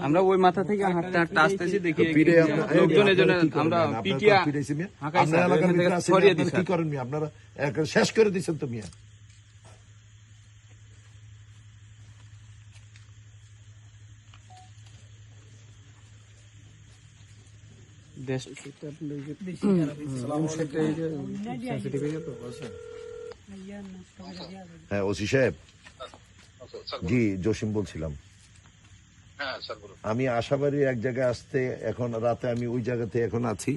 আমরা ওই মাথা থেকে হাঁটতে হাঁটতে আসতেছি, দেখি লোকজন এজন্য আমরা পিটিয়া কি করেন মিয়া? আপনারা শেষ করে দিচ্ছেন তো মিয়া। হ্যাঁ ওসি সাহেব, জি জসিম বলছিলাম। আমি আশাবাড়ির এক জায়গায় আসতে, এখন রাতে আমি ওই জায়গাতে এখন আছি।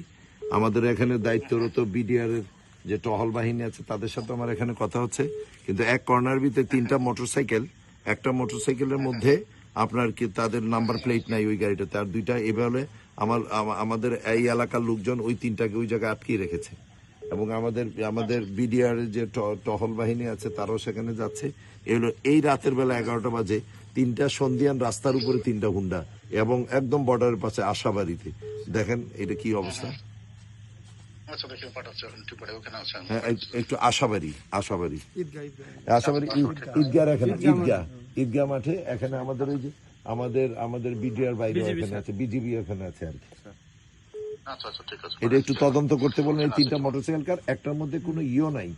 আমাদের এখানে দায়িত্বরত বিডিআর এর যে টহল বাহিনী আছে তাদের সাথে আমার এখানে কথা হচ্ছে, কিন্তু এক কর্নার ভিতরে 3টা মোটরসাইকেল, একটা মোটরসাইকেলের মধ্যে আপনার কি তাদের নাম্বার প্লেট নাই ওই গাড়িটাতে, আর 2টা এভাবে আমাদের এই এলাকার লোকজন ওই 3টাকে ওই জায়গায় আটকিয়ে রেখেছে, এবং আমাদের বিডিআর যে টহল বাহিনী আছে তারাও সেখানে যাচ্ছে। এগুলো এই রাতের বেলা 11টা বাজে 3টা সন্ধিয়ান রাস্তার উপরে 3টা হুন্ডা, এবং একদম বর্ডারের পাশে আশাবাড়িতে। দেখেন এটা কি অবস্থা। হ্যাঁ একটু আশাবাড়ি ঈদগাহ, এখানে ঈদগাহ মাঠে এখানে আমাদের ওই যে আমাদের বিডিআর বাইরে এখানে আছে, বিজিবি এখানে আছে আর কি। এটা একটু তদন্ত করতে বলেন। এই 3টা মোটরসাইকেল কার, একটার মধ্যে কোনো ইও নাই,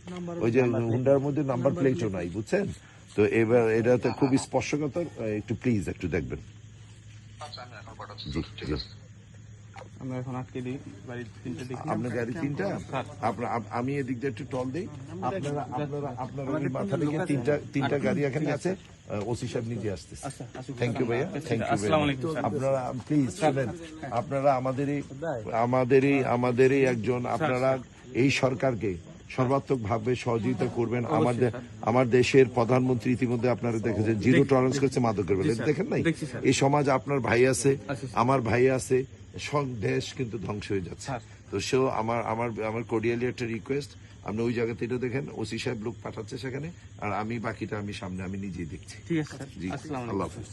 ওই যে হুন্ডার মধ্যে নাম্বার প্লেটও নাই, বুঝছেন তো। এবার এটাতে খুব স্পর্শকাতর, একটু প্লিজ একটু দেখবেন। জি জি, আমরা এখন আটকে দিই আপনার গাড়ি 3টা, আমি এদিক দিয়ে একটু টল দিই। আপনারা ওই মাথা থেকে 3টা গাড়ি এখানে আছে, ওসি সাহেব নিজে আসতেছে। থ্যাংক ইউ ভাইয়া, থ্যাংক ইউ। আপনারা প্লিজ শুনেন, আপনারা আমাদেরই একজন, আপনারা এই সরকারকে সর্বাত্মক ভাবে সহযোগিতা করবেন। আমার দেশের প্রধানমন্ত্রী ইতিমধ্যে আপনারা দেখেছেন জিরো টলারেন্স করছে মাদকের বেলায়, দেখেন নাই? এই সমাজ আপনার ভাই আছে, আমার ভাই আছে, দেশ কিন্তু ধ্বংস হয়ে যাচ্ছে। তো সেও আমার কোর্ডিয়ালি একটা রিকোয়েস্ট, আপনি ওই জায়গাতে এটা দেখেন, ওসি সাহেব লোক পাঠাচ্ছে সেখানে, আর আমি বাকিটা আমি সামনে আমি নিজেই দেখছি। ঠিক আছে, জি, আল্লাহ হাফেজ।